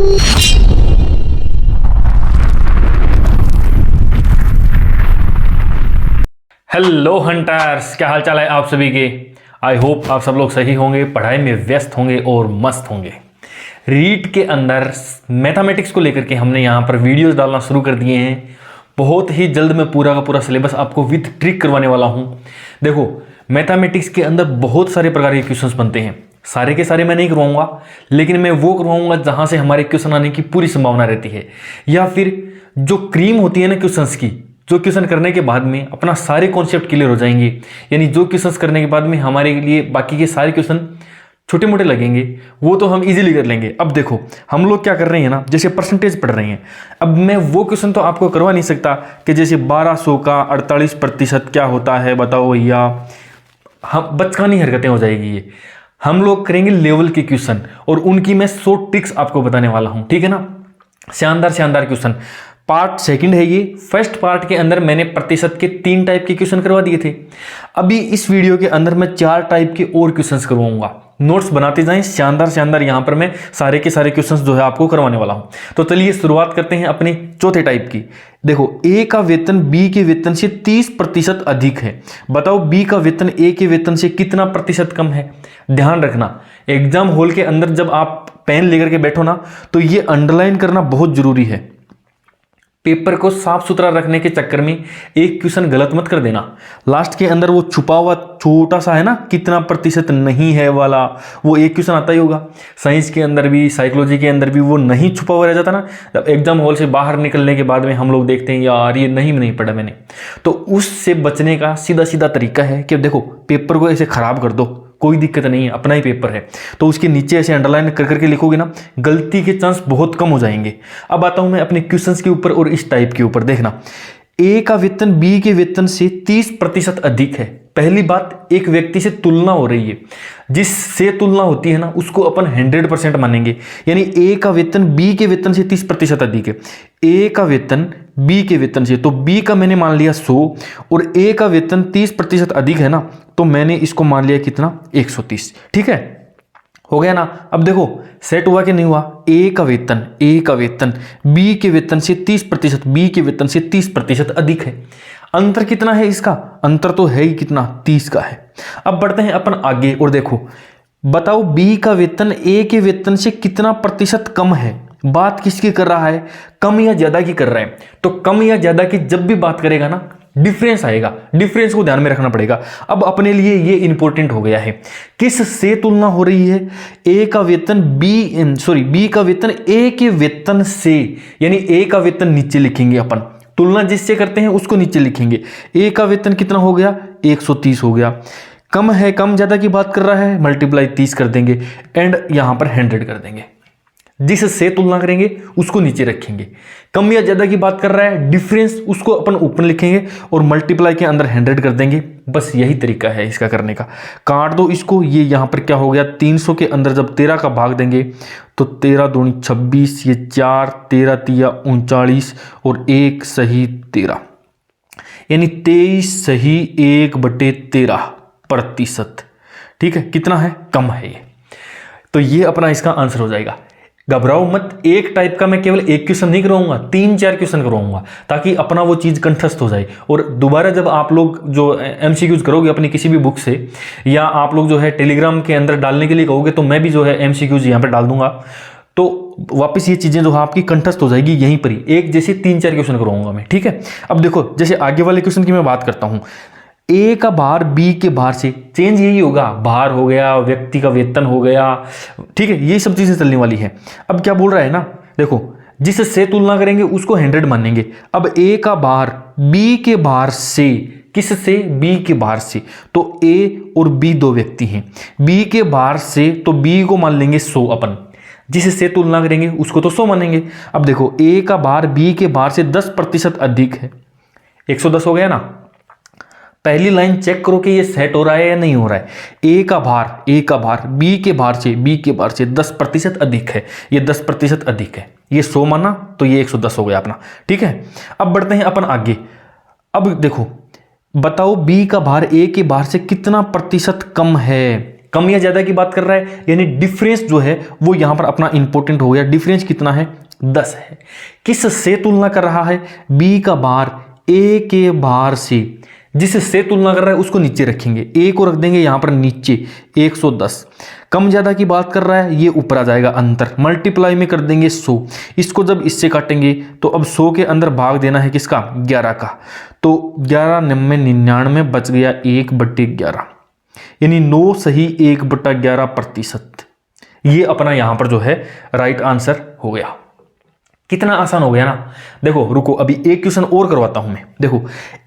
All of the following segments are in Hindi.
हेलो हंटर्स, क्या हाल चाल है आप सभी के। आई होप आप सब लोग सही होंगे, पढ़ाई में व्यस्त होंगे और मस्त होंगे। रीट के अंदर मैथमेटिक्स को लेकर के हमने यहाँ पर वीडियोस डालना शुरू कर दिए हैं। बहुत ही जल्द मैं पूरा का पूरा सिलेबस आपको विद ट्रिक करवाने वाला हूँ। देखो, मैथमेटिक्स के अंदर बहुत सारे प्रकार के क्वेश्चंस बनते हैं। सारे के सारे मैं नहीं करवाऊंगा, लेकिन मैं वो करवाऊंगा जहाँ से हमारे क्वेश्चन आने की पूरी संभावना रहती है, या फिर जो क्रीम होती है ना क्वेश्चंस की, जो क्वेश्चन करने के बाद में अपना सारे कॉन्सेप्ट क्लियर हो जाएंगे। यानी जो क्वेश्चंस करने के बाद में हमारे लिए बाकी के सारे क्वेश्चन छोटे मोटे लगेंगे, वो तो हम इजीली कर लेंगे। अब देखो, हम लोग क्या कर रहे हैं ना, जैसे परसेंटेज पढ़ रहे हैं। अब मैं वो क्वेश्चन तो आपको करवा नहीं सकता कि जैसे 1200 का 48% क्या होता है बताओ भैया, हम बचकानी हरकतें हो जाएगी ये। हम लोग करेंगे लेवल के क्वेश्चन, और उनकी मैं 100 ट्रिक्स आपको बताने वाला हूं, ठीक है ना। शानदार शानदार क्वेश्चन। पार्ट सेकंड है ये। फर्स्ट पार्ट के अंदर मैंने प्रतिशत के 3 टाइप के क्वेश्चन करवा दिए थे। अभी इस वीडियो के अंदर मैं 4 टाइप के और क्वेश्चंस करवाऊंगा। नोट्स बनाते जाएं, शानदार शानदार यहां पर मैं सारे के सारे क्वेश्चंस जो है आपको करवाने वाला हूं। तो चलिए शुरुआत करते हैं अपने चौथे टाइप की। देखो, ए का वेतन बी के वेतन से 30% अधिक है। बताओ बी का वेतन ए के वेतन से कितना प्रतिशत कम है। ध्यान रखना, एग्जाम हॉल के अंदर जब आप पेन लेकर के बैठो ना, तो ये अंडरलाइन करना बहुत जरूरी है। पेपर को साफ सुथरा रखने के चक्कर में एक क्वेश्चन गलत मत कर देना। लास्ट के अंदर वो छुपा हुआ छोटा सा है ना, कितना प्रतिशत नहीं है वाला, वो एक क्वेश्चन आता ही होगा। साइंस के अंदर भी, साइकोलॉजी के अंदर भी वो नहीं छुपा हुआ रह जाता ना। जब एग्जाम हॉल से बाहर निकलने के बाद में हम लोग देखते हैं यार ये नहीं पढ़ा मैंने। तो उससे बचने का सीधा सीधा तरीका है कि देखो, पेपर को ऐसे खराब कर दो, कोई दिक्कत नहीं है, अपना ही पेपर है। तो उसके नीचे ऐसे अंडरलाइन कर करके लिखोगे ना, गलती के चांस बहुत कम हो जाएंगे। अब आता हूं मैं अपने क्वेश्चंस के ऊपर और इस टाइप के ऊपर। देखना, ए का वेतन बी के वेतन से 30% अधिक है। पहली बात, एक व्यक्ति से तुलना हो रही है। जिससे तुलना होती है ना, उसको अपन 100% मानेंगे। यानी ए का वेतन बी के वेतन से 30% अधिक है। ए का वेतन बी के वेतन से, तो बी का मैंने मान लिया 100, और ए का वेतन 30% अधिक है ना, तो मैंने इसको मान लिया कितना, 130। ठीक है, हो गया ना। अब देखो सेट हुआ कि नहीं हुआ। ए का वेतन बी के वेतन से 30%, बी के वेतन से 30% अधिक है। अंतर कितना है इसका, अंतर तो है ही कितना, 30 का है। अब बढ़ते हैं अपन आगे और देखो, बताओ बी का वेतन ए के वेतन से कितना प्रतिशत कम है। बात किसकी कर रहा है, कम या ज्यादा की कर रहा है। तो कम या ज्यादा की जब भी बात करेगा ना, डिफरेंस आएगा, डिफरेंस को ध्यान में रखना पड़ेगा। अब अपने लिए ये इंपॉर्टेंट हो गया है, किस से तुलना हो रही है। ए का वेतन बी का वेतन ए के वेतन से, यानी ए का वेतन नीचे लिखेंगे अपन, तुलना जिससे करते हैं उसको नीचे लिखेंगे। ए का वेतन कितना हो गया, 130 हो गया। कम है, कम ज्यादा की बात कर रहा है, मल्टीप्लाई 30 कर देंगे, एंड यहां पर 100 कर देंगे। जिससे तुलना करेंगे उसको नीचे रखेंगे। कम या ज्यादा की बात कर रहा है, डिफरेंस उसको अपन ऊपर लिखेंगे और मल्टीप्लाई के अंदर 100 कर देंगे। बस यही तरीका है इसका करने का। काट दो इसको, ये यहां पर क्या हो गया, 300 के अंदर जब 13 का भाग देंगे तो 13 दूनी 26, ये 4, 13 तिया 39 और 1 सही 13, यानी 23 सही 1/13%। ठीक है, कितना है, कम है ये। तो ये अपना इसका आंसर हो जाएगा। घबराओ मत, एक टाइप का मैं केवल एक क्वेश्चन नहीं करवाऊंगा, 3-4 क्वेश्चन करवाऊंगा, ताकि अपना वो चीज कंठस्थ हो जाए। और दोबारा जब आप लोग जो एमसीक्यूज करोगे अपनी किसी भी बुक से, या आप लोग जो है टेलीग्राम के अंदर डालने के लिए कहोगे, तो मैं भी जो है एमसीक्यूज यहाँ पर डाल दूंगा। तो वापस ये चीजें जो है आपकी कंठस्थ हो जाएगी यहीं पर ही। एक जैसे 3-4 क्वेश्चन करवाऊंगा मैं, ठीक है। अब देखो, जैसे आगे वाले क्वेश्चन की मैं बात करता हूं। ए का भार बी के भार से, चेंज यही होगा, भार हो गया, व्यक्ति का वेतन हो गया, ठीक है, ये सब चीजें चलने वाली है। अब क्या बोल रहा है ना, देखो, जिससे तुलना करेंगे उसको 100 मानेंगे। अब ए का भार बी के भार से, किससे, बी के भार से, तो ए और बी दो व्यक्ति हैं। बी के भार से, तो बी को मान लेंगे 100 अपन, जिससे तुलना करेंगे उसको तो 100 मानेंगे। अब देखो, ए का भार बी के भार से 10% अधिक है, 110 हो गया ना। पहली लाइन चेक करो कि ये सेट हो रहा है या नहीं हो रहा है। ए का भार बी के भार से 10% अधिक है, ये 10% अधिक है, ये 100 माना तो ये 110 हो गया अपना, ठीक है। अब बढ़ते हैं अपन आगे। अब देखो, बताओ बी का भार ए के भार से कितना प्रतिशत कम है। कम या ज्यादा की बात कर रहा है, यानी डिफरेंस जो है वो यहां पर अपना इंपॉर्टेंट हो गया। डिफरेंस कितना है? 10 है। किस से तुलना कर रहा है? बी का बार ए के बार से। जिससे तुलना कर रहा है उसको नीचे रखेंगे, ए को रख देंगे यहां पर नीचे 110। कम ज्यादा की बात कर रहा है, ये ऊपर आ जाएगा अंतर, मल्टीप्लाई में कर देंगे 100। इसको जब इससे काटेंगे तो अब 100 के अंदर भाग देना है किसका? 11 का। तो 11 9 99 बच गया 1/11, यानी 9 सही 1/11%। ये अपना यहां पर जो है राइट आंसर हो गया। कितना आसान हो गया ना। देखो रुको, अभी एक क्वेश्चन और करवाता हूं मैं। देखो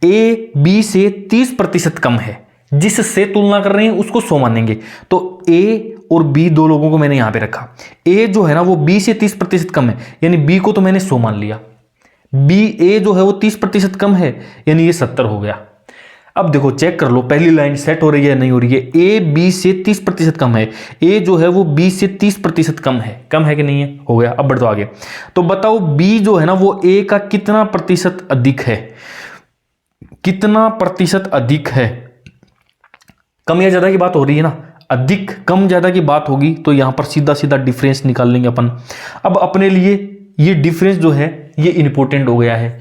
ए बी से 30% कम है, जिससे तुलना कर रहे हैं उसको 100 मानेंगे। तो ए और बी दो लोगों को मैंने यहां पे रखा। ए जो है ना वो बी से 30% कम है, यानी बी को तो मैंने 100 मान लिया। बी ए जो है वो 30% कम है, यानी ये 70 हो गया। अब देखो चेक कर लो, पहली लाइन सेट हो रही है नहीं हो रही है? ए बी से 30% कम है, ए जो है वो बी से 30% कम है कि नहीं है? हो गया। अब बढ़ दो आगे। तो बताओ बी जो है ना वो ए का कितना प्रतिशत अधिक है? कितना प्रतिशत अधिक है? कम या ज्यादा की बात हो रही है ना, अधिक कम ज्यादा की बात होगी तो यहां पर सीधा सीधा डिफरेंस निकाल लेंगे अपन। अब अपने लिए ये डिफरेंस जो है ये इंपॉर्टेंट हो गया है।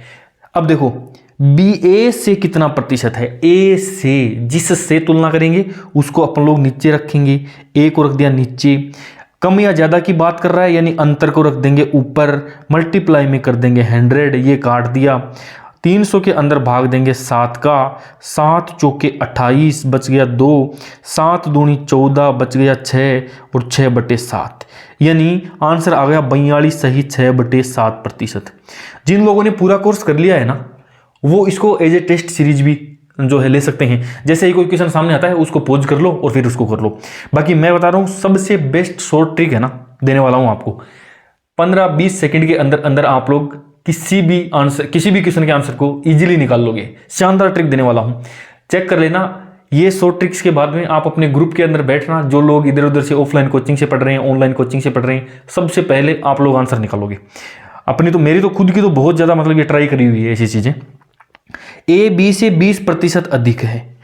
अब देखो बी ए से कितना प्रतिशत है? ए से, जिससे तुलना करेंगे उसको अपन लोग नीचे रखेंगे, ए को रख दिया नीचे। कम या ज्यादा की बात कर रहा है, यानी अंतर को रख देंगे ऊपर, मल्टीप्लाई में कर देंगे 100, ये काट दिया। 300 के अंदर भाग देंगे 7 का, 7 चौके 28 बच गया 2, 7 दूनी 14 बच गया 6 और 6/7, यानी आंसर आ गया 42 सही 6/7%। जिन लोगों ने पूरा कोर्स कर लिया है ना वो इसको एज ए टेस्ट सीरीज भी जो है ले सकते हैं। जैसे ही कोई क्वेश्चन सामने आता है उसको पॉज कर लो और फिर उसको कर लो। बाकी मैं बता रहा हूं सबसे बेस्ट शॉर्ट ट्रिक है ना, देने वाला हूं आपको। 15-20 सेकंड के अंदर अंदर आप लोग किसी भी क्वेश्चन के आंसर को इजीली निकाल लोगे। शानदार ट्रिक देने वाला हूं, चेक कर लेना। ये शॉर्ट ट्रिक्स के बाद में आप अपने ग्रुप के अंदर बैठना, जो लोग इधर उधर से ऑफलाइन कोचिंग से पढ़ रहे हैं, ऑनलाइन कोचिंग से पढ़ रहे हैं, सबसे पहले आप लोग आंसर निकालोगे। अपनी तो, मेरी तो खुद की तो बहुत ज्यादा मतलब ये ट्राई करी हुई है ऐसी चीजें। ए बी से 20% अधिक है,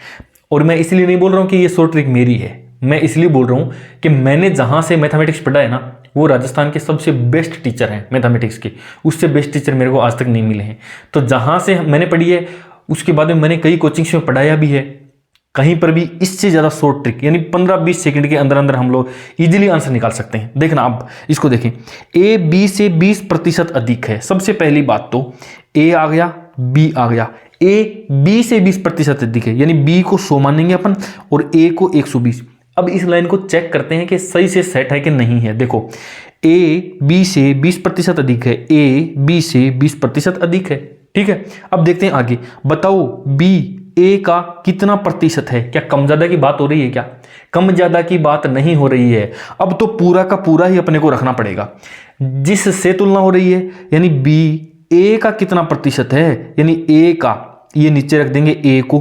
और मैं इसलिए नहीं बोल रहा हूं कि ये शॉर्ट ट्रिक मेरी है, मैं इसलिए बोल रहा हूं कि मैंने जहां से मैथमेटिक्स पढ़ा है ना वो राजस्थान के सबसे बेस्ट टीचर हैं मैथमेटिक्स के। उससे बेस्ट टीचर मेरे को आज तक नहीं मिले हैं। तो जहां से मैंने पढ़ी है उसके बाद में मैंने कई कोचिंग्स में पढ़ाया भी है, कहीं पर भी इससे ज्यादा शॉर्ट ट्रिक, यानी 15-20 सेकंड के अंदर अंदर हम लोग इजीली आंसर निकाल सकते हैं। देखना अब इसको देखें, ए बी से 20% अधिक है। सबसे पहली बात तो ए आ गया, बी आ गया। ए बी से 20% अधिक है, यानी बी को 100 मानेंगे अपन और ए को 120। अब इस लाइन को चेक करते हैं कि सही से सेट है कि नहीं है। देखो ए बी से 20% अधिक है, ए बी से 20% अधिक है, ठीक है। अब देखते हैं आगे, बताओ बी ए का कितना प्रतिशत है? क्या कम ज्यादा की बात हो रही है? क्या कम ज्यादा की बात नहीं हो रही है। अब तो पूरा का पूरा ही अपने को रखना पड़ेगा, जिससे तुलना हो रही है, यानी बी ए का कितना प्रतिशत है, यानी ए का, ये नीचे रख देंगे ए को।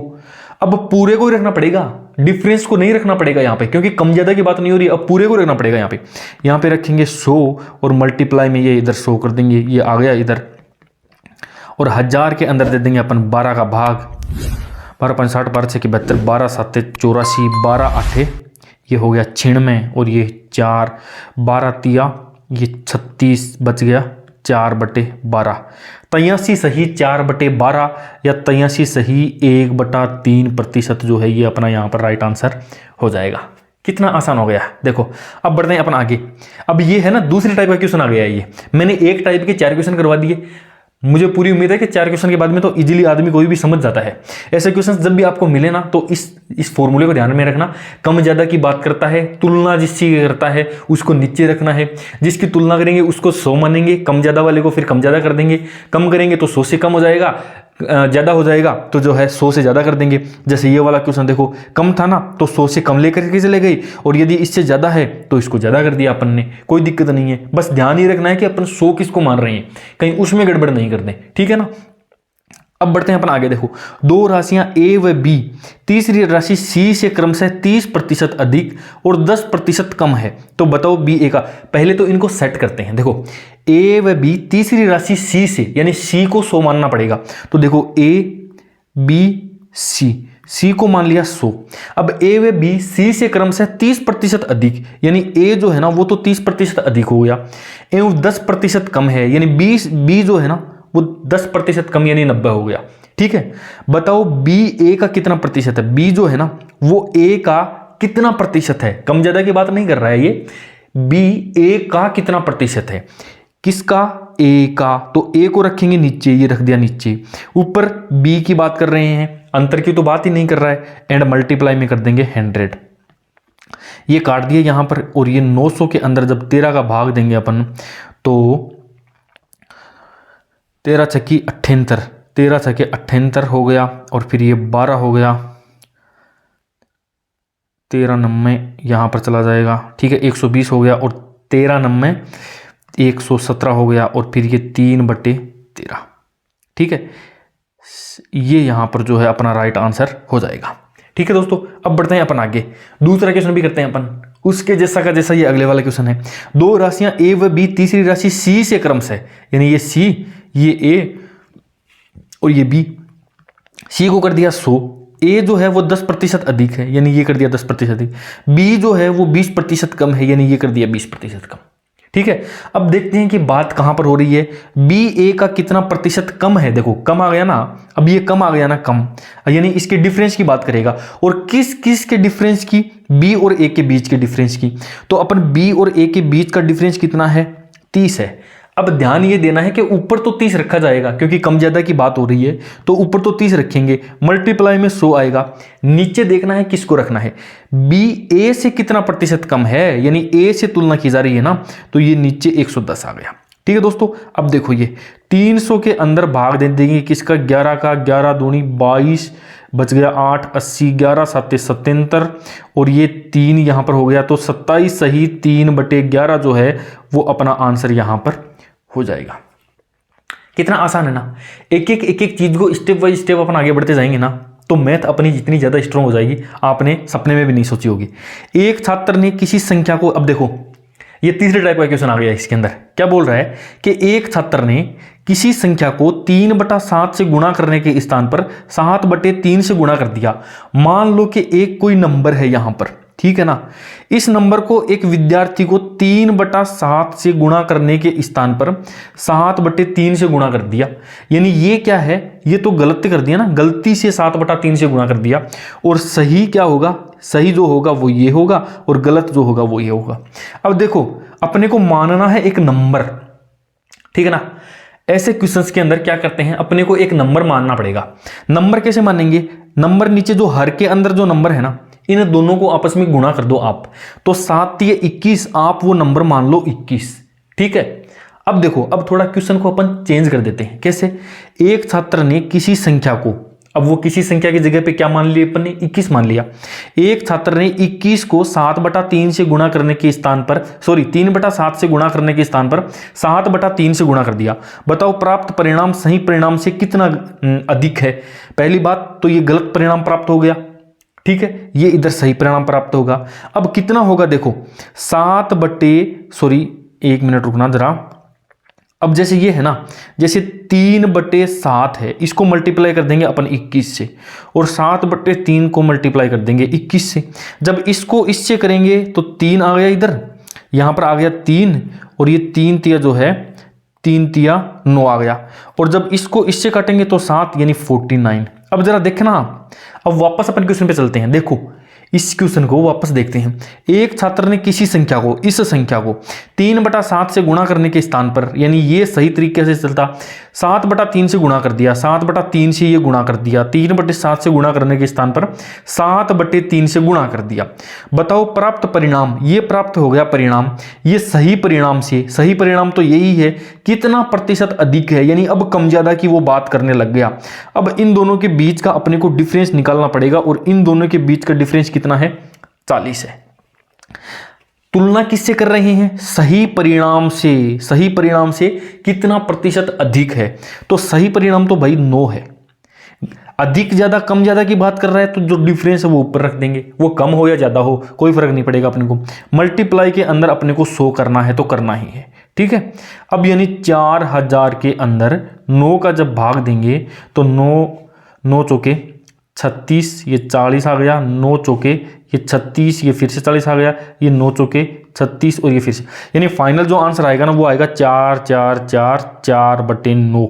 अब पूरे को ही रखना पड़ेगा, डिफरेंस को नहीं रखना पड़ेगा यहां पे, क्योंकि कम ज्यादा की बात नहीं हो रही। अब पूरे को रखना पड़ेगा यहां पे रखेंगे 100 और मल्टीप्लाई में ये इधर 100 कर देंगे, ये आ गया इधर, और 1000 के अंदर दे देंगे अपन 12 का भाग। 12 5 60 12 6 72, 12 7 84, 12 8 ये हो गया 96, और ये 4, 12 तिया ये 36 बच गया 4/12। 83 सही 4/12 या 83 सही 1/3% जो है ये अपना यहाँ पर राइट आंसर हो जाएगा। कितना आसान हो गया। देखो अब बढ़ते हैं अपन आगे। अब ये है ना दूसरी टाइप का क्वेश्चन आ गया है। ये मैंने एक टाइप के 4 क्वेश्चन करवा दिए, मुझे पूरी उम्मीद है कि 4 क्वेश्चन के बाद में तो इजीली आदमी कोई भी समझ जाता है। ऐसे क्वेश्चन जब भी आपको मिले ना तो इस फॉर्मूले को ध्यान में रखना। कम ज्यादा की बात करता है, तुलना जिस चीज करता है उसको नीचे रखना है, जिसकी तुलना करेंगे उसको 100 मानेंगे, कम ज्यादा वाले को फिर कम ज्यादा कर देंगे, कम करेंगे तो 100 से कम हो जाएगा, ज्यादा हो जाएगा तो जो है 100 से ज्यादा कर देंगे। जैसे ये वाला क्वेश्चन देखो, कम था ना तो 100 से कम लेकर के चले गए, और यदि इससे ज्यादा है तो इसको ज्यादा कर दिया अपन ने, कोई दिक्कत नहीं है। बस ध्यान ही रखना है कि अपन 100 किसको मान रहे हैं, कहीं उसमें गड़बड़ नहीं कर दें, ठीक है ना। अब बढ़ते हैं अपन आगे। देखो 2 राशियां ए व बी, तीसरी राशि सी से क्रमशः 30% अधिक और 10% कम है, तो बताओ बी ए का। पहले तो इनको सेट करते हैं। देखो ए व बी, तीसरी राशि सी से, यानी सी को 100 मानना पड़ेगा। तो देखो ए बी सी, सी को मान लिया 100। अब ए व बी सी से क्रमशः 30% अधिक, यानी ए जो है ना वो तो 30% अधिक हो गया, एवं 10% कम है, यानी बी जो है ना वो 10% कम यानी 90 हो गया। ठीक है, बताओ बी ए का कितना प्रतिशत है। बी जो है ना वो ए का कितना प्रतिशत है, कम ज्यादा की बात नहीं कर रहा है ये, बी ए का कितना प्रतिशत है। किसका, ए का, तो ए को रखेंगे नीचे, ये रख दिया नीचे, ऊपर बी की बात कर रहे हैं, अंतर की तो बात ही नहीं कर रहा है, एंड मल्टीप्लाई में कर देंगे 100। ये काट दिया यहां पर, और ये 900 के अंदर जब 13 का भाग देंगे अपन तो 13 छक्की 78, 13 छक्के 78 हो गया, और फिर ये 12 हो गया, 13 नम्बे यहां पर चला जाएगा। ठीक है, 120 हो गया, और 13 नम्बे 117 हो गया, और फिर ये 3/13। ठीक है, ये यहां पर जो है अपना राइट आंसर हो जाएगा। ठीक है दोस्तों, अब बढ़ते हैं अपन आगे, दूसरा क्वेश्चन भी करते हैं अपन, उसके जैसा का जैसा ये अगले वाला क्वेश्चन है। दो राशियां ए व बी, तीसरी राशि सी से क्रमशः, यानी ये सी, ये ए और ये बी, सी को कर दिया 100, ए जो है वो 10% अधिक है, यानी ये कर दिया 10% अधिक, बी जो है वो 20% कम है, यानी ये कर दिया 20% कम। ठीक है, अब देखते हैं कि बात कहां पर हो रही है। बी ए का कितना प्रतिशत कम है, देखो कम आ गया ना, अब ये कम आ गया ना, कम, यानी इसके डिफरेंस की बात करेगा, और किस किस के डिफरेंस की, बी और ए के बीच के डिफरेंस की। तो अपन बी और ए के बीच का डिफरेंस कितना है, 30 है। अब ध्यान ये देना है कि ऊपर तो 30 रखा जाएगा, क्योंकि कम ज्यादा की बात हो रही है, तो ऊपर तो 30 रखेंगे, मल्टीप्लाई में 100 आएगा। नीचे देखना है किसको रखना है, बी ए से कितना प्रतिशत कम है, यानी ए से तुलना की जा रही है ना, तो ये नीचे 110 आ गया। ठीक है दोस्तों, अब देखो ये 300 के अंदर भाग दे देंगे किसका, 11 का, 11 दूनी 22 बच गया 8, 80, 11 7 77, और ये 3 यहां पर हो गया, तो 27 सही 3/11 जो है वो अपना आंसर यहां पर हो जाएगा। कितना आसान है ना, एक एक चीज को स्टेप बाय स्टेप अपन आगे बढ़ते जाएंगे ना, तो मैथ अपनी जितनी ज्यादा स्ट्रांग हो जाएगी, आपने सपने में भी नहीं सोची होगी। एक छात्र ने किसी संख्या को, अब देखो ये तीसरे टाइप का क्वेश्चन आ गया इसके अंदर, क्या बोल रहा है कि एक छात्र ने किसी संख्या को 3/7 से गुणा करने के स्थान पर 7/3 से गुणा कर दिया। मान लो कि एक कोई नंबर है यहां पर, ठीक है ना, इस नंबर को एक विद्यार्थी को 3/7 से गुणा करने के स्थान पर 7/3 से गुणा कर दिया, यानी ये क्या है, ये तो गलती कर दिया ना, गलती से 7/3 से गुणा कर दिया, और सही क्या होगा, सही जो होगा वो ये होगा, और गलत जो होगा वो ये होगा। अब देखो अपने को मानना है एक नंबर, ठीक है ना, ऐसे क्वेश्चंस के अंदर क्या करते हैं, अपने को एक नंबर मानना पड़ेगा। नंबर कैसे मानेंगे, नंबर नीचे जो हर के अंदर जो नंबर है ना, इन दोनों को आपस में गुणा कर दो आप, तो 7 या 21, आप वो नंबर मान लो 21। ठीक है, अब देखो, अब थोड़ा क्वेश्चन को अपन चेंज कर देते हैं। कैसे, एक छात्र ने किसी संख्या को, अब वो किसी संख्या की जगह पे क्या मान लिया अपन ने, 21 मान लिया। एक छात्र ने 21 को 7/3 से गुणा करने के स्थान पर, सॉरी 3/7 से गुणा करने के स्थान पर 7/3 से गुणा कर दिया। बताओ प्राप्त परिणाम सही परिणाम से कितना अधिक है। पहली बात तो ये गलत परिणाम प्राप्त हो गया, ठीक है, ये इधर सही परिणाम प्राप्त होगा। अब कितना होगा देखो, 1 मिनट रुकना जरा। अब जैसे ये है ना, जैसे 3/7 है, इसको मल्टीप्लाई कर देंगे अपन 21 से, और 7/3 को मल्टीप्लाई कर देंगे 21 से। जब इसको इससे करेंगे तो 3 आ गया इधर, यहां पर आ गया 3, और ये 3 तिया जो है 3 तिया 9 आ गया, और जब इसको इससे काटेंगे तो 7 यानी 49। अब जरा देखना, अब वापस अपन क्वेश्चन पे चलते हैं। देखो इस क्वेश्चन को वापस देखते हैं। एक छात्र ने किसी संख्या को, इस संख्या को 3/7 से गुणा करने के स्थान पर, यानी ये सही तरीके से चलता, 7/3 से गुणा कर दिया, 7/3 से ये गुणा कर दिया, 3/7 से गुणा करने के स्थान पर 7/3 से गुणा कर दिया। बताओ प्राप्त परिणाम, ये प्राप्त हो गया परिणाम, ये सही परिणाम से, सही परिणाम तो यही है, कितना प्रतिशत अधिक है, यानी अब कम ज्यादा की वो बात करने लग गया। अब इन दोनों के बीच का अपने को डिफरेंस निकालना पड़ेगा, और इन दोनों के बीच का डिफरेंस कितना है, 40 है। तुलना किससे कर रहे हैं, सही परिणाम से। सही परिणाम से कितना प्रतिशत अधिक है, तो सही परिणाम तो भाई 9 है। अधिक ज्यादा कम ज्यादा की बात कर रहा है, तो जो डिफरेंस है वो ऊपर रख देंगे, वो कम हो या ज्यादा हो कोई फर्क नहीं पड़ेगा अपने को। मल्टीप्लाई के अंदर अपने को 100 करना है तो करना ही है, ठीक है। अब यानी 4000 के अंदर 9 का जब भाग देंगे तो 9 चौके 36, ये 40 आ गया, 9 चौके ये 36, ये फिर से 40 आ गया, ये 9 चौके 36 और ये फिर से, यानी फाइनल जो आंसर आएगा ना वो आएगा 4 4 4 4/9।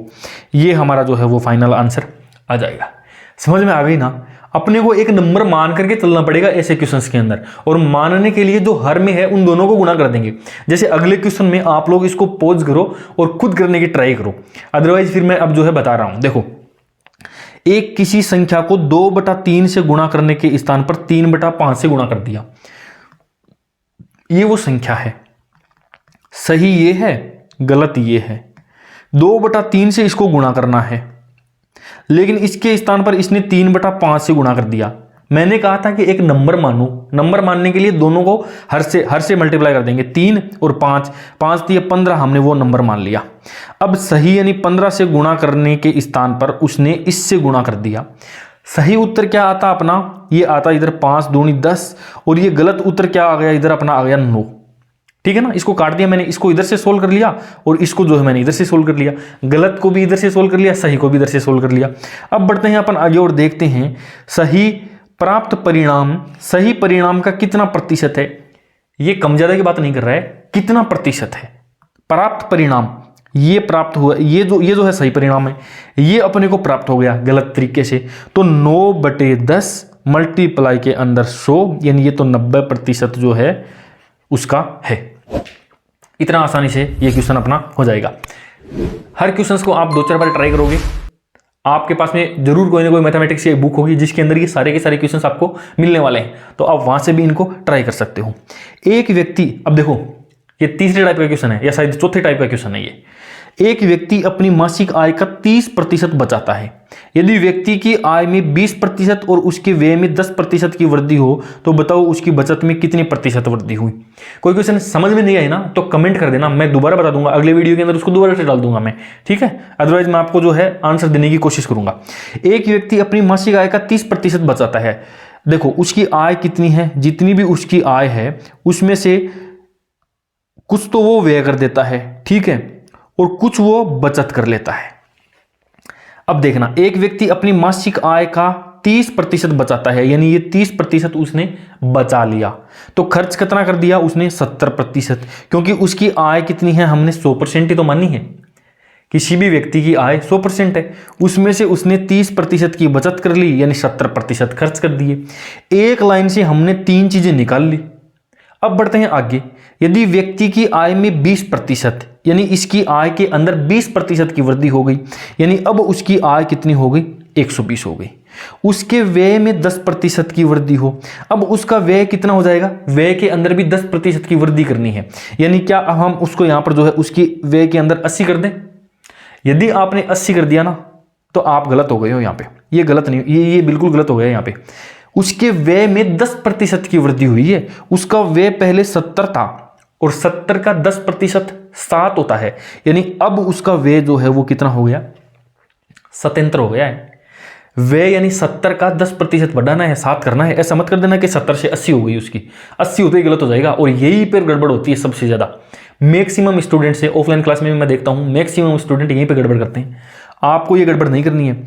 ये हमारा जो है वो फाइनल आंसर आ जाएगा। समझ में आ गई ना? अपने को एक नंबर मान करके चलना पड़ेगा ऐसे क्वेश्चंस के अंदर, और मानने के लिए जो हर में है उन दोनों को गुणा कर देंगे। जैसे अगले क्वेश्चन में आप लोग इसको पॉज करो और खुद करने की ट्राई करो, अदरवाइज फिर मैं अब जो है बता रहा हूं। देखो, एक किसी संख्या को 2/3 से गुणा करने के स्थान पर 3/5 से गुणा कर दिया, ये वो संख्या है। सही ये है, गलत ये है। 2/3 से इसको गुणा करना है, लेकिन इसके स्थान पर इसने 3/5 से गुणा कर दिया। मैंने कहा था कि एक नंबर मानो, नंबर मानने के लिए दोनों को हर से मल्टीप्लाई कर देंगे। 3 और 5, 5 दिए 15, हमने वो नंबर मान लिया। अब सही यानी 15 से गुणा करने के स्थान पर उसने इससे गुणा कर दिया। सही उत्तर क्या आता अपना? ये आता इधर 5 दूनी 10, और ये गलत उत्तर क्या आ गया इधर अपना? आ गया 9। ठीक है ना? इसको काट दिया मैंने, इसको इधर से सोल्व कर लिया और इसको जो है मैंने इधर से सोल्व कर लिया। गलत को भी इधर से सोल्व कर लिया, सही को भी इधर से सोल्व कर लिया। अब बढ़ते हैं अपन आगे और देखते हैं सही प्राप्त परिणाम, सही परिणाम का कितना प्रतिशत है। ये कम ज्यादा की बात नहीं कर रहा है, कितना प्रतिशत है प्राप्त परिणाम ये प्राप्त हुआ। ये जो है सही परिणाम है, ये अपने को प्राप्त हो गया गलत तरीके से। तो 9/10 मल्टीप्लाई के अंदर 100, यानी ये तो 90% जो है उसका है। इतना आसानी से ये क्वेश्चन अपना हो जाएगा। हर क्वेश्चंस को आप 2-4 बार ट्राई करोगे, आपके पास में जरूर कोई ना कोई मैथमेटिक्स की बुक होगी जिसके अंदर ये सारे के सारे क्वेश्चंस आपको मिलने वाले हैं, तो आप वहां से भी इनको ट्राई कर सकते हो। एक व्यक्ति, अब देखो ये तीसरे टाइप का क्वेश्चन है या शायद चौथे टाइप का क्वेश्चन है ये। एक व्यक्ति अपनी मासिक आय का 30% बचाता है। यदि व्यक्ति की आय में 20% और उसके व्यय में 10% की वृद्धि हो तो बताओ उसकी बचत में कितनी प्रतिशत वृद्धि हुई। कोई क्वेश्चन समझ में नहीं आए ना तो कमेंट कर देना, मैं दोबारा बता दूंगा अगले वीडियो के अंदर, उसको दोबारा से डाल दूंगा मैं, ठीक है? अदरवाइज मैं आपको जो है आंसर देने की कोशिश करूंगा। एक व्यक्ति अपनी मासिक आय का 30% बचाता है। देखो उसकी आय कितनी है, जितनी भी उसकी आय है उसमें से कुछ तो वो व्यय कर देता है, ठीक है, और कुछ वो बचत कर लेता है। अब देखना, एक व्यक्ति अपनी मासिक आय का 30% बचाता है, यानी ये 30% उसने बचा लिया, तो खर्च कितना कर दिया उसने? 70%, क्योंकि उसकी आय कितनी है, हमने 100% ही तो मानी है। किसी भी व्यक्ति की आय 100% है, उसमें से उसने 30% की बचत कर ली, यानी 70% खर्च कर दिए। एक लाइन से हमने 3 चीजें निकाल ली। अब बढ़ते हैं आगे। यदि व्यक्ति की आय में 20%, यानी इसकी आय के अंदर 20% की वृद्धि हो गई, यानी अब उसकी आय कितनी हो गई? 120 हो गई। उसके व्यय में 10% की वृद्धि हो, अब उसका व्यय कितना हो जाएगा? व्यय के अंदर भी 10% की वृद्धि करनी है, यानी क्या हम उसको यहां पर जो है उसकी व्यय के अंदर 80 कर दें? यदि आपने 80 कर दिया ना तो आप गलत हो गए हो। यहां पे ये गलत नहीं, ये बिल्कुल गलत हो गया। यहां पे उसके व्यय में 10% की वृद्धि हुई है। उसका व्यय पहले 70 था और 70 का 10% 7 होता है, यानी अब उसका व्यय जो है वो कितना हो गया? 77 हो गया है। व्यय यानी 70 का 10% बढ़ाना है, 7 करना है। ऐसा मत कर देना कि 70 से 80 हो गई उसकी, 80 होते ही गलत हो जाएगा। और यही पर गड़बड़ होती है सबसे ज्यादा। मैक्सिमम स्टूडेंट से ऑफलाइन क्लास में भी मैं देखता हूं, मैक्सिमम स्टूडेंट यहीं पे गड़बड़ करते हैं। आपको ये गड़बड़ नहीं करनी है।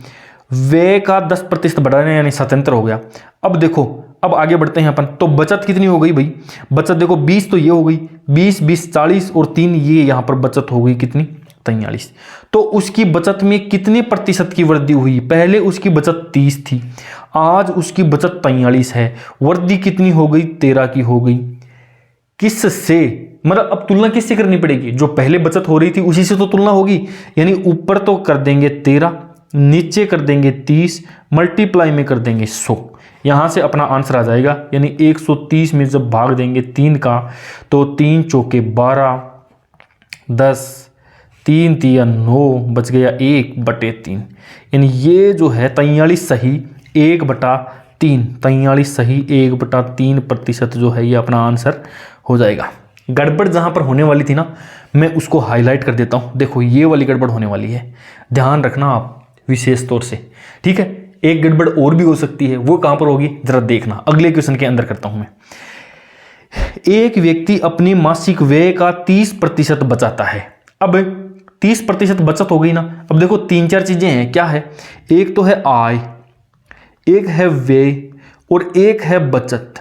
व्यय का 10% बढ़ाना यानी 77 हो गया। अब देखो, अब आगे बढ़ते हैं अपन। तो बचत कितनी हो गई भाई? बचत देखो 20 तो ये हो गई, 20 20 40 और 3 ये यहां पर बचत हो गई कितनी? 43। तो उसकी बचत में कितने प्रतिशत की वृद्धि हुई? पहले उसकी बचत 30 थी, आज उसकी बचत 43 है। वृद्धि कितनी हो गई? 13 की हो गई। किससे? मतलब अब तुलना किससे करनी पड़ेगी? जो पहले बचत हो रही थी उसी से तो तुलना होगी, यानी ऊपर तो कर देंगे 13, नीचे कर देंगे 30, मल्टीप्लाई में कर देंगे 100। यहां से अपना आंसर आ जाएगा, यानी 130 में जब भाग देंगे 3 का तो 3 चौके 12, 10, 3 तिया 9, बच गया 1/3। यानी ये जो है 43 सही 1/3, 43 सही 1/3% जो है ये अपना आंसर हो जाएगा। गड़बड़ जहां पर होने वाली थी ना, मैं उसको हाईलाइट कर देता हूं। देखो ये वाली गड़बड़ होने वाली है, ध्यान रखना आप विशेष तौर से, ठीक है? एक गड़बड़ और भी हो सकती है, वो कहां पर होगी जरा देखना। अगले क्वेश्चन के अंदर करता हूं मैं। एक व्यक्ति अपनी मासिक व्यय का 30% बचाता है। अब 30% बचत हो गई ना। अब देखो 3-4 चीजें हैं, क्या है? एक तो है आय, एक है व्यय और एक है बचत।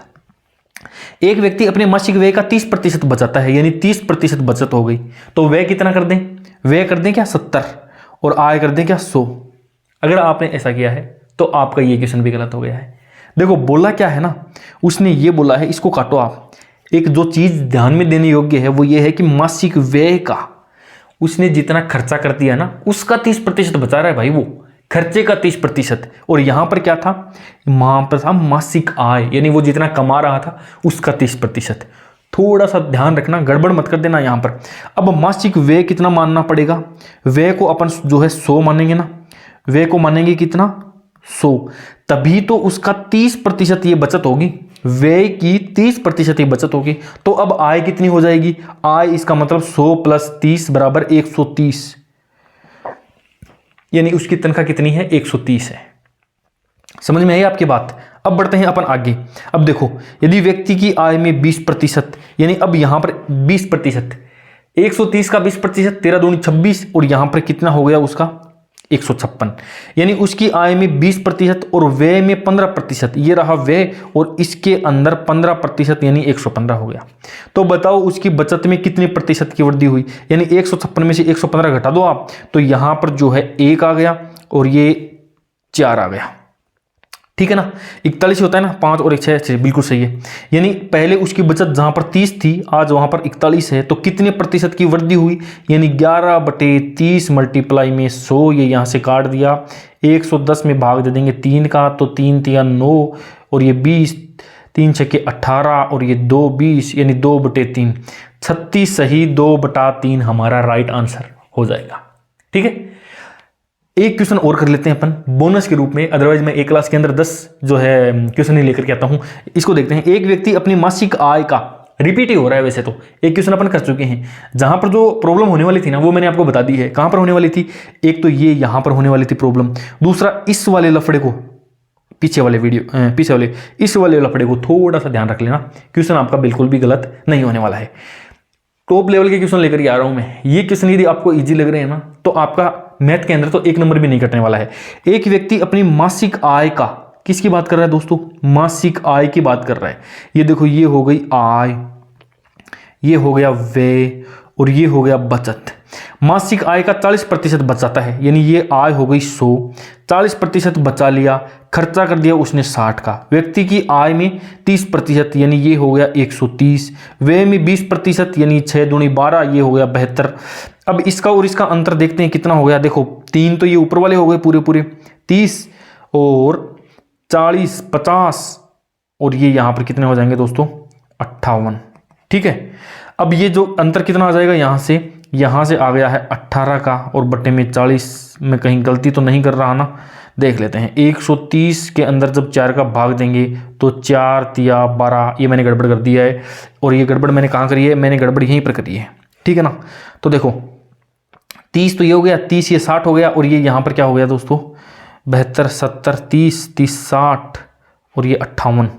एक व्यक्ति अपने मासिक व्यय का 30% बचाता है, यानी 30% बचत हो गई, तो व्यय कितना कर दें? व्यय कर दें क्या 70 और आय कर दें क्या 100। अगर आपने ऐसा किया है तो आपका ये क्वेश्चन भी गलत हो गया है। देखो बोला क्या है ना, उसने ये बोला है, इसको काटो आप। एक जो चीज ध्यान में देने योग्य है वो ये है कि मासिक व्यय का उसने जितना खर्चा कर दिया ना उसका 30% बचा रहा है भाई, वो खर्चे का 30%। और यहां पर क्या था? वहां पर था मासिक आय, यानी वो जितना कमा रहा था उसका 30%। थोड़ा सा ध्यान रखना, गड़बड़ मत कर देना यहां पर। अब मासिक व्यय कितना मानना पड़ेगा? व्यय को अपन जो है 100 मानेंगे ना, व्यय को मानेंगे कितना? 100, तभी तो उसका 30% ये बचत होगी, व्यय की 30% ये बचत होगी। तो अब आय कितनी हो जाएगी? आय इसका मतलब 100 + 30 = 130, यानी उसकी तनख्वाह कितनी है? 130 है। समझ में आई आपकी बात? अब बढ़ते हैं अपन आगे। अब देखो, यदि व्यक्ति की आय में 20%, यानी अब यहां पर 20%, 130 का 20%, 13 दूनी 26, और यहां पर कितना हो गया उसका? 156, यानी उसकी आय में 20% और व्यय में 15%। ये रहा व्यय और इसके अंदर 15%, यानी 115 हो गया। तो बताओ उसकी बचत में कितने प्रतिशत की वृद्धि हुई? यानी 156 में से 115 घटा दो आप, तो यहां पर जो है 1 आ गया और ये 4 आ गया। ठीक है ना, 41 होता है ना, 5 और 1 6, बिल्कुल सही है। यानी पहले उसकी बचत जहां पर 30 थी, आज वहां पर 41 है, तो कितने प्रतिशत की वृद्धि हुई? यानी 11/30 मल्टीप्लाई में 100, ये यहां से काट दिया, 110 में भाग दे देंगे 3 का, तो 3 × 9 और ये 20, 3 × 6 = 18 और ये 2 20, यानी 2/3, 36 सही, 2/3 हमारा राइट आंसर हो जाएगा। ठीक है, एक क्वेश्चन और कर लेते हैं अपन बोनस के रूप में, अदरवाइज मैं एक क्लास के अंदर 10 जो है क्वेश्चन ही लेकर के आता हूं। इसको देखते हैं। एक व्यक्ति अपनी मासिक आय का, रिपीट ही हो रहा है वैसे तो, एक क्वेश्चन अपन कर चुके हैं। जहां पर जो प्रॉब्लम होने वाली थी ना वो मैंने आपको बता दी है। कहां पर होने वाली थी? एक तो ये यहां पर होने वाली थी प्रॉब्लम, दूसरा इस वाले लफड़े को, पीछे वाले इस वाले लफड़े को थोड़ा सा ध्यान रख लेना, क्वेश्चन आपका बिल्कुल भी गलत नहीं होने वाला है। टॉप लेवल के क्वेश्चन लेकर आ रहा हूं मैं। ये क्वेश्चन यदि आपको इजी लग रहे हैं ना तो आपका मैथ के अंदर तो 1 नंबर भी नहीं कटने वाला है। एक व्यक्ति अपनी मासिक आय का, किसकी बात कर रहा है दोस्तों? मासिक आय की बात कर रहा है। ये देखो, ये हो गई आय, ये हो गया व्यय और ये हो गया बचत। मासिक आय का 40% बचाता है, यानी ये आय हो गई 100, 40% बचा लिया, खर्चा कर दिया उसने 60 का। व्यक्ति की आय में 30%, यानी ये हो गया 130, व्यय में 20%, यानी 6 दूनी 12, ये हो गया 72। अब इसका और इसका अंतर देखते हैं कितना हो गया। देखो 3 तो ये ऊपर वाले हो गए पूरे 30 और 40 50, और ये यहां पर कितने हो जाएंगे दोस्तों? 58। ठीक है, अब ये जो अंतर कितना आ जाएगा? यहां से आ गया है 18 का और बट्टे में 40 में कहीं गलती तो नहीं कर रहा ना, देख लेते हैं। 130 के अंदर जब 4 का भाग देंगे तो 4 × 12, ये मैंने गड़बड़ कर दिया है, और ये गड़बड़ मैंने कहाँ करी है? मैंने गड़बड़ यहीं पर करी है। ठीक है ना, तो देखो 30 तो ये हो गया, 30 ये 60 हो गया, और ये यहाँ पर क्या हो गया दोस्तों? 72 70 30 30 60 और ये 58।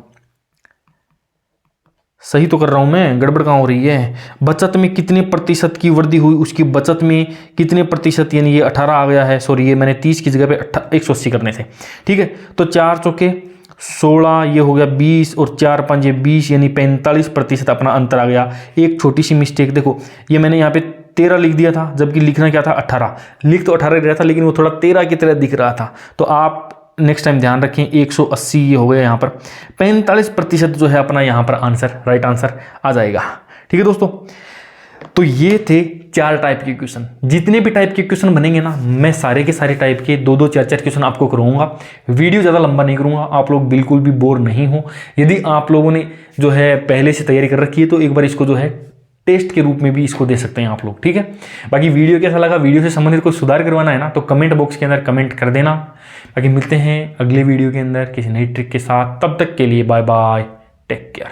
सही तो कर रहा हूं मैं, गड़बड़ कहाँ हो रही है? बचत में कितने प्रतिशत की वृद्धि हुई? उसकी बचत में कितने प्रतिशत, यानी ये 18 आ गया है, सॉरी ये मैंने 30 की जगह पे 180 करने थे। ठीक है, तो 4 चौके 16, ये हो गया 20 और 4 5 20, यानी 45% अपना अंतर आ गया। एक छोटी सी मिस्टेक, देखो ये मैंने यहाँ पे 13 लिख दिया था, जबकि लिखना क्या था? 18। लिख तो 18 रहा था, लेकिन वो थोड़ा 13 की तरह दिख रहा था। तो आप नेक्स्ट टाइम ध्यान रखें, 180 ये हो गया यहाँ पर, 45% जो है अपना यहाँ पर आंसर, राइट आंसर आ जाएगा। ठीक है दोस्तों, तो ये थे 4 टाइप के क्वेश्चन। जितने भी टाइप के क्वेश्चन बनेंगे ना, मैं सारे के सारे टाइप के 2-2 4-4 क्वेश्चन आपको करवाऊंगा। वीडियो ज़्यादा लंबा नहीं करूंगा, आप लोग बिल्कुल भी बोर नहीं हो। यदि आप लोगों ने जो है पहले से तैयारी कर रखी है तो एक बार इसको जो है टेस्ट के रूप में भी इसको दे सकते हैं आप लोग। ठीक है, बाकी वीडियो कैसा लगा, वीडियो से संबंधित कोई सुधार करवाना है ना तो कमेंट बॉक्स के अंदर कमेंट कर देना। बाकी मिलते हैं अगले वीडियो के अंदर किसी नई ट्रिक के साथ, तब तक के लिए बाय बाय, टेक केयर।